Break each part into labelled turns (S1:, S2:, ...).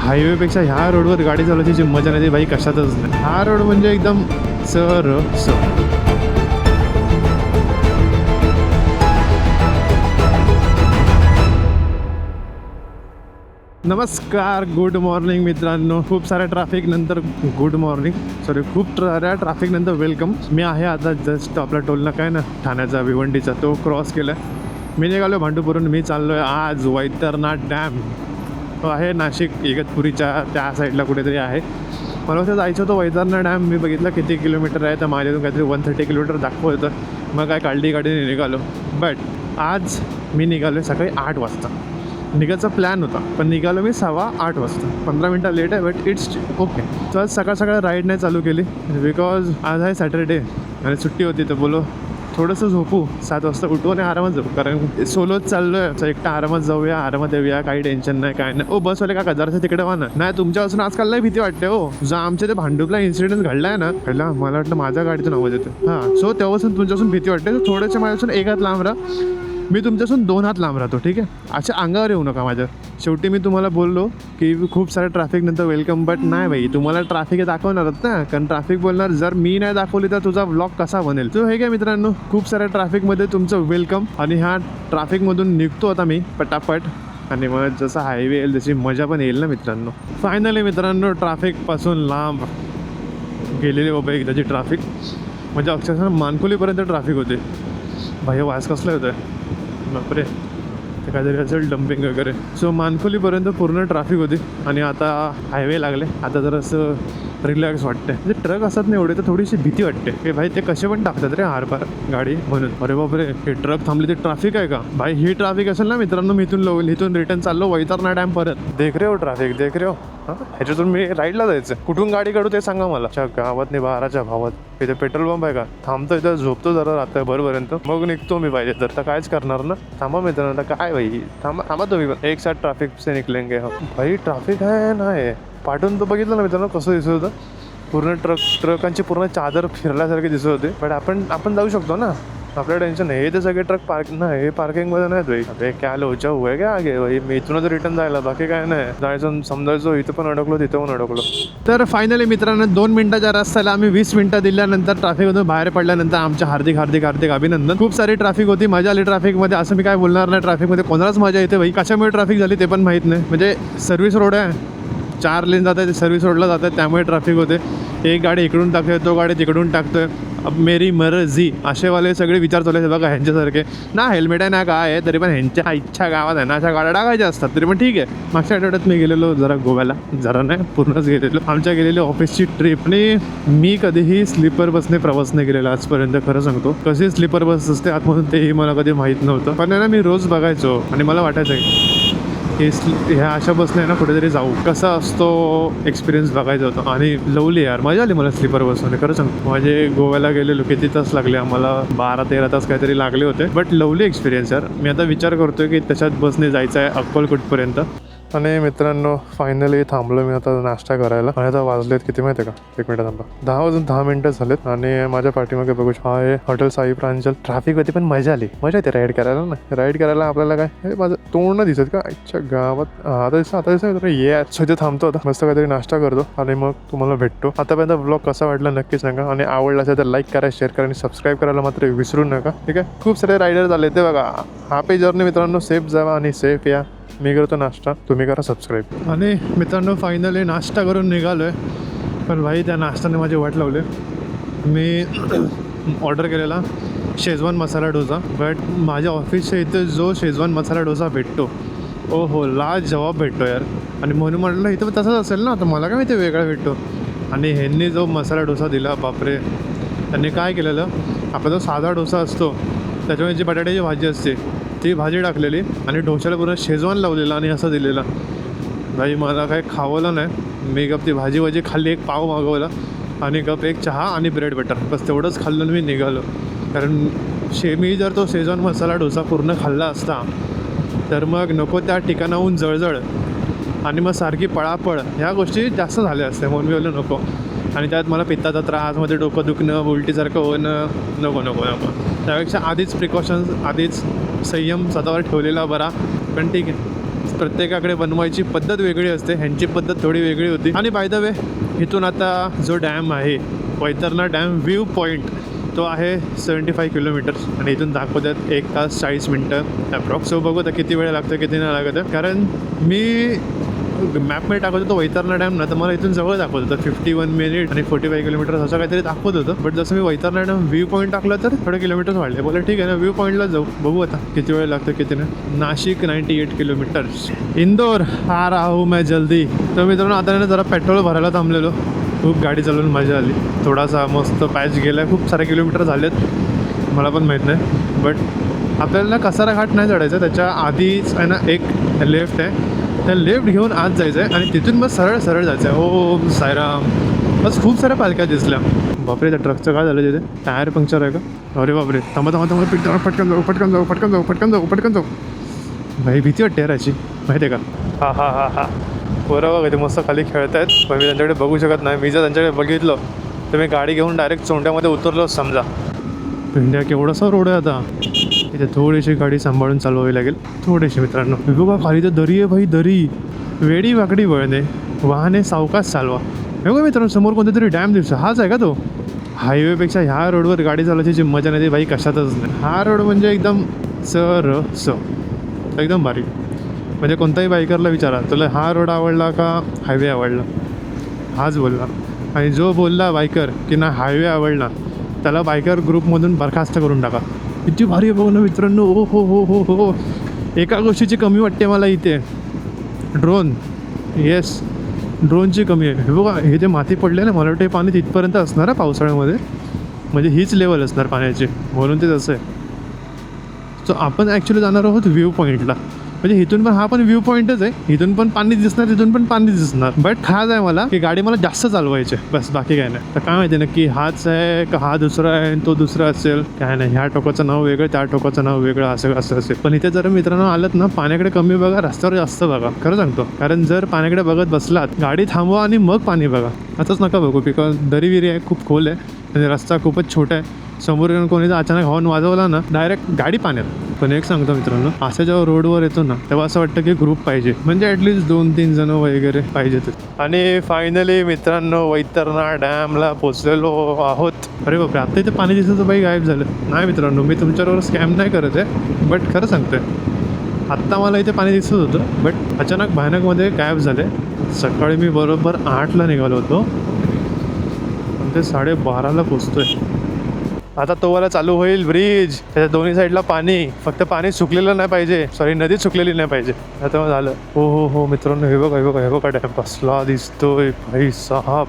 S1: हायवेपेक्षा ह्या रोडवर गाडी चालवायची जी मजा नाही ती बाई कशातच नाही. हा रोड म्हणजे एकदम सरस. नमस्कार, गुड मॉर्निंग मित्रांनो. खूप साऱ्या ट्रॅफिक नंतर गुड मॉर्निंग, खूप साऱ्या ट्रॅफिक नंतर वेलकम. मी आहे आता जस्ट आपला टोल नाका आहे ना ठाण्याचा, भिवंडीचा, तो क्रॉस केला. मी निघालो भांडूपवरून. मी चाललो आहे आज वैतरणा डॅम. तो आहे नाशिक इगतपुरीच्या त्या साईडला कुठेतरी आहे. मला असं जायचं होतं वैतरणा डॅम. मी बघितलं किती किलोमीटर आहे, तर माझ्यातून काहीतरी 130 किलोमीटर दाखवत होतं. मग काय काढली गाडीने निघालो. बट आज मी निघालो सकाळी 8 वाजता. निघायचा प्लॅन होता, पण निघालो मी 7:15 वाजता. 15 मिनटं लेट आहे, बट इट्स ओके. तर आज सकाळ राईड नाही चालू केली बिकॉज आज आहे सॅटर्डे आणि सुट्टी होती. तर बोलो थोडंसं झोपू, 7 वाजता उठू आणि आरामात जाऊ. कारण सोलोच चाललो आहे, एकटा आरामात जाऊया, आरामात येऊया, काही टेन्शन नाही, काय नाही. ओ बसवाले का जरासं तिकडे व्हा ना. नाही तुमच्यापासून आजकाल नाही भीती वाटते हो. जो आमच्या ते भांडूपला इन्सिडेंट घडला आहे ना, मला वाटलं माझ्या गाडीतून आवाज येतो. हां, सो तेव्हापासून तुमच्यापासून भीती वाटते. तर थोडंसं माझ्यापासून 1 हात लांब राहा, मी तुमच्यापासून 2 हात लांब राहतो, ठीक आहे. अशा अंगावर येऊ नका माझ्या. शेवटी मी तुम्हाला बोललो की खूप साऱ्या ट्रॅफिक नंतर वेलकम. बट नाही भाई, तुम्हाला ट्रॅफिक दाखवणारच ना, कारण ट्रॅफिक बोलणार. जर मी नाही दाखवली तर तुझा व्लॉग कसा बनेल. तो हे काय मित्रांनो, खूप साऱ्या ट्रॅफिकमध्ये तुमचं वेलकम. आणि ह्या ट्रॅफिकमधून निघतो आता मी पटापट. आणि मग जसा हायवे येईल तशी मजा पण येईल ना मित्रांनो. फायनली मित्रांनो, ट्रॅफिकपासून लांब गेलेली बाबा एकदाची ट्रॅफिक. म्हणजे अक्षरशः मानकोलीपर्यंत ट्रॅफिक होते. भाई वास कसलं होतं बापरे, ते काहीतरी असेल डम्पिंग वगैरे. सो मानखोलीपर्यंत पूर्ण ट्रॅफिक होती आणि आता हायवे लागले. आता जरासं रिलॅक्स वाटते. म्हणजे ट्रक असतात नाही एवढे, तर थोडीशी भीती वाटते की भाई ते कसे पण टाकतात रे आरपार गाडी म्हणून. अरे बापरे, हे ट्रक थांबले, ते ट्रॅफिक आहे का भाई? ही ट्रॅफिक असेल ना मित्रांनो. मी इथून रिटर्न चाललो वैतरणा डॅम परत. देख रे हो ट्रॅफिक, देख रे हो. ह्याच्यातून मी राईडला जायचं. कुठून गाडी काढू ते सांगा मला. गावात नाही 12च्या भावात इथे पेट्रोल पंप आहे का? थांबतो इथं, झोपतो जरा रात्र भरपर्यंत, मग निघतो मी पाहिजे तर कायच करणार ना. थांबा मित्रांनो, आता काय भाई, थांबा तुम्ही पण. एक साथ ट्रॅफिक से निकलेंगे हो भाई. ट्रॅफिक आहे ना हे पाठवून. तो बघितलं ना मित्रांनो कसं दिसत होतं. पूर्ण ट्रकांची पूर्ण चादर फिरल्यासारखी दिसत होते. पण आपण जाऊ शकतो ना, आपलं टेन्शन नाही. हे तर सगळे ट्रक हे पार्किंगमध्ये नाहीत भाई. अरे क्या लोचा हुआ क्या आगे भाई. मी इथूनच रिटर्न जायला, बाकी काय नाही. जायचं समजायचं, इथं पण अडकलो तिथं पण अडकलो. तर फायनली मित्रांनो, 2 मिनिटाच्या रस्त्याला आम्ही 20 मिनिटं दिल्यानंतर ट्रॅफिकमधून बाहेर पडल्यानंतर आमच्या हार्दिक अभिनंदन. खूप सारी ट्रॅफिक होती, मजा आली ट्रॅफिकमध्ये. असं मी काय बोलणार नाही, ट्रॅफिकमध्ये कोणालाच मजा येते भाई. कशामुळे ट्रॅफिक झाली ते पण माहीत नाही. म्हणजे सर्व्हिस रोड आहे, 4 लेन जात आहे, सर्व्हिस रोडला जात आहे, त्यामुळे ट्रॅफिक होते. एक गाडी इकडून टाकतोय, तो गाडी तिकडून टाकतोय. अब मेरी मर्जी असेवाले सगळे विचार चालू आहेत बघा ह्यांच्यासारखे. ना हेल्मेट आहे ना काय आहे, तरी पण ह्यांच्या इच्छा गावात आहे ना अशा गाड्या टाकायच्या असतात. तरी पण ठीक आहे. मागच्या आठवड्यात मी गेलेलो जरा गोव्याला, जरा नाही पूर्णच गेलेलो. आमच्या गेलेली ऑफिसची ट्रिप. आणि मी कधीही स्लीपर बसने प्रवास नाही केलेला आजपर्यंत, खरं सांगतो. कशी स्लीपर बस असते आतमधून तेही मला कधी माहीत नव्हतं. पण ना मी रोज बघायचो आणि मला वाटायचं की ह्या अशा बसने ना कुठेतरी जाऊ, कसा असतो एक्सपिरियन्स बघायचा होता. आणि लवली यार, मजा आली मला स्लीपर बसमध्ये, खरं सांगतो. माझे गोव्याला गेलेलो किती तास लागले आम्हाला, 12-13 तास काहीतरी लागले होते. बट लवली एक्सपिरियन्स यार. मी आता विचार करतोय की त्याच्यात बसने जायचं आहे अक्कलकोटपर्यंत. आणि मित्रांनो फायनली थांबलो मी आता नाश्ता करायला. आणि आता वाजलेत किती माहिती आहे का, 1 मिनिट थांबा, 10 वाजून 10 मिनिटं झालेत. आणि माझ्या पाठीमागे बघू हा आहे हॉटेल साई प्रांजल. ट्रॅफिक होती पण मजा आली. मजा येते राईड करायला ना. राईड करायला आपल्याला काय, हे माझं तोंड दिसत का आजच्या गावात. आता दिसत ये सध्या थांबतो आता, मस्त काहीतरी नाश्ता करतो आणि मग तुम्हाला भेटतो. आतापर्यंत ब्लॉग कसा वाटला नक्की सांगा. आणि आवडला असेल तर लाईक करा, शेअर करा आणि सबस्क्राईब करायला मात्र विसरू नका, ठीक आहे. खूप सारे रायडर आले ते बघा. हॅपी जर्नी मित्रांनो, सेफ जावा आणि सेफ या. मी करतो नाश्ता, तुम्ही करा सबस्क्राईब. आणि मित्रांनो फायनली नाश्ता करून निघालो आहे. पण भाई त्या नाश्त्याने माझी वाट लावले. मी ऑर्डर केलेला शेजवान मसाला डोसा. बट माझ्या ऑफिसच्या इथे जो शेजवान मसाला डोसा भेटतो, ओ हो लाजवाब भेटतो यार. आणि म्हणून म्हटलं इथं तसंच असेल ना, तर मला काय इथे वेगळा भेटतो. आणि ह्यांनी जो मसाला डोसा दिला बापरे. त्यांनी काय केलेलं, आपला जो साधा डोसा असतो त्याच्यामध्ये जी बटाट्याची भाजी असते ती भाजी टाकलेली आणि डोशाला पूर्ण शेजवान लावलेला आणि असं दिलेला. भाई मला काय खावलं नाही. मी गप ती भाजी खाल्ली, एक पाव मागवला आणि गप एक चहा आणि ब्रेड बटर, बस तेवढंच खाल्लं आणि मी निघालो. कारण मी जर तो शेजवान मसाला डोसा पूर्ण खाल्ला असता तर मग नको त्या ठिकाणाहून जळजळ आणि मग सारखी पळापळ ह्या गोष्टी जास्त झाल्या असत्या. म्हणून मी बोललो नको. आणि त्यात मला पित्ताचा त्रास, मध्ये डोकं दुखणं, उलटीसारखं होणं, नको. त्यापेक्षा आधीच प्रिकॉशन्स, आधीच संयम स्वतःवर ठेवलेला बरा. पण ठीक आहे, प्रत्येकाकडे बनवायची पद्धत वेगळी असते, ह्यांची पद्धत थोडी वेगळी होती. आणि बाय द वे इथून आता जो डॅम आहे वैतरणा डॅम व्ह्यू पॉईंट तो आहे 75 किलोमीटर्स आणि इथून दाखवतात 1 तास 40 मिनटं अप्रॉक्स. सो बघू आता किती वेळ लागतो किती नाही लागत. कारण मी मॅपमध्ये टाकत होतो वैतरणा डॅम ना, तर मला इथून जवळ दाखवत होतं 51 मिनिट आणि 45 किलोमीटर्स असं काहीतरी दाखवत होतं. बट जसं मी वैतरणा डॅम व्ह्यू पॉईंट टाकलं तर थोडे किलोमीटर्स वाढले. बोला ठीक आहे ना, व्ह्यू पॉईंटला जाऊ, बघू आता किती वेळ लागतो किती नाही. नाशिक 98 किलोमीटर्स, इंदोर आ रहा हूं मैं जल्दी. तर मित्रांनो आता जरा पेट्रोल भरायला थांबलेलो. खूप गाडी चालवून मजा आली. थोडासा मस्त पॅच गेला, खूप सारे किलोमीटर झालेत मला पण माहीत नाही. बट आपल्याला कसारा घाट नाही चढायचं, त्याच्या आधीच आहे ना एक लेफ्ट आहे, त्या लेफ्ट घेऊन आत जायचं आहे आणि तिथून बस सरळ सरळ जायचं आहे. ओम साईराम. बस खूप साऱ्या पालख्या दिसल्या. बापरे, त्या ट्रकचं काय झालं तिथे? टायर पंक्चर आहे का? अरे बापरे, थांबा थांबा थांबा, पटकन जाऊ पटकन जाऊ पटकन जाऊ पटकन जाऊ पटकन जाऊ. भाई भीती वाटते याची, माहिती आहे का? हा हा हा हा, पोरं बघा ते मस्त खाली खेळत आहेत, पण मी त्यांच्याकडे बघू शकत नाही. मी जर त्यांच्याकडे बघितलं तर मी गाडी घेऊन डायरेक्ट चोंड्यामध्ये उतरलो समजा. इंडिया केवढासा रोड आहे आता, इथे थोडीशी गाडी सांभाळून चालवावी लागेल, थोडीशी. मित्रांनो बघा खाली तर दरी आहे भाई, दरी. वेडी वाकडी वळणे, वाहने सावकाश चालवा. हे बघा मित्रांनो समोर कोणता तरी डॅम दिसतो, हाच आहे का तो? हायवेपेक्षा ह्या रोडवर गाडी चालवायची मजा नाही भाई कशातच नाही. हा रोड म्हणजे एकदम सरस, एकदम भारी. म्हणजे कोणताही बायकरला विचारा, तुला हा रोड आवडला का हायवे आवडला, हाच बोलला. आणि जो बोलला बायकर की ना हायवे आवडला, त्याला बायकर ग्रुपमधून बरखास्त करून टाका. किती भारी बघू ना मित्रांनो. ओ हो हो हो हो, एका गोष्टीची कमी वाटते मला इथे, ड्रोन. येस, ड्रोनची कमी आहे. हे बघा हे जे माती पडले ना, मला वाटतं हे पाणी तिथपर्यंत असणार आहे पावसाळ्यामध्ये, म्हणजे हीच लेवल असणार पाण्याची, म्हणून ते तसं आहे. सो आपण ॲक्च्युली जाणार आहोत व्ह्यू पॉईंटला. म्हणजे इथून पण हा पण व्ह्यू पॉईंटच आहे, इथून पण पाणी दिसणार तिथून पण पाणी दिसणार. बट खास आहे मला की गाडी मला जास्त चालवायची, बस बाकी काय नाही. तर काय माहिती नक्की हाच आहे का हा दुसरा आहे तो दुसरा असेल काय नाही. ह्या टोकाचं नाव वेगळं, त्या टोकाचं नाव वेगळं, असं असं असेल. पण इथे जर मित्रांनो आलं ना, पाण्याकडे कमी बघा, रस्त्यावर जास्त बघा, खरं सांगतो. कारण जर पाण्याकडे बघत बसलात, गाडी थांबवा आणि मग पाणी बघा, असंच नका बघू. बिकॉज दरीविरी आहे, खूप खोल आहे आणि रस्ता खूपच छोटा आहे. समोर येऊन कोणी जर अचानक हॉर्न वाजवला ना, डायरेक्ट गाडी पाण्यात. पण एक सांगतो मित्रांनो, असं जेव्हा रोडवर येतो ना, तेव्हा असं वाटतं की ग्रुप पाहिजे, म्हणजे ॲटलिस्ट 2-3 जण वगैरे पाहिजेत. आणि फायनली मित्रांनो वैतरणा डॅमला पोचलेलो आहोत. अरे बापरे, आता इथे पाणी दिसतं बाई गायब झालं. नाही मित्रांनो, मी तुमच्याबरोबर स्कॅम नाही करत आहे, बट खरं सांगतोय, आत्ता मला इथे पाणी दिसत होतं, बट अचानक भयानकमध्ये गायब झाले. सकाळी मी बरोबर 8ला निघालो होतो, पण ते 12:30ला पोचतोय. आता तोवाला चालू होईल ब्रिज, त्याच्या दोन्ही साईडला पाणी, फक्त पाणी सुकलेलं नाही पाहिजे, सॉरी नदी सुकलेली नाही पाहिजे. आता मग झालं. हो हो हो मित्रांनो, हे बघा हे बघा हे बघा, डॅम कसला दिसतोय भाई साहब.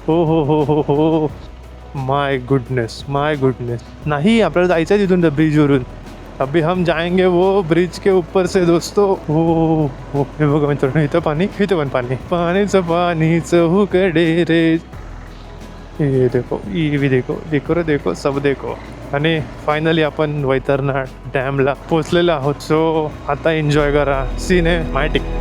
S1: हो हो हो हो हो, माय गुडनेस माय गुडनेस. नाही, आपल्याला जायचं आहे तिथून त्या ब्रिजवरून. अभी हम जाएंगे वो ब्रिज के ऊपर से दोस्तों. हो हो, हे बघा मित्रांनो, इथं पाणी, इथं पण पाणी, पाणीचं हुकडे रे. ये देखो, ये भी देखो, देखो रे देखो, सब देखो. आणि फायनली आपण वैतरणा डॅमला पोचलेलो आहोत. सो आता एन्जॉय करा सिनेमॅटिक.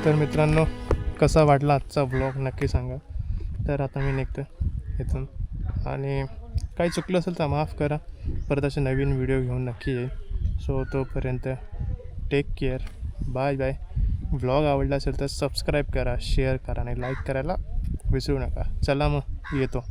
S1: तर मित्रांनो, कसा वाटला आजचा ब्लॉग नक्की सांगा. तर आता मी निघतो इथून, आणि काही चुकलं असेल तर माफ करा. परत असे नवीन व्हिडिओ घेऊन नक्की येईल. सो तोपर्यंत take care, bye bye. Vlog आवडला असेल तर सबस्क्राईब करा, शेअर करा आणि लाईक करायला विसरू नका. चला मग येतो.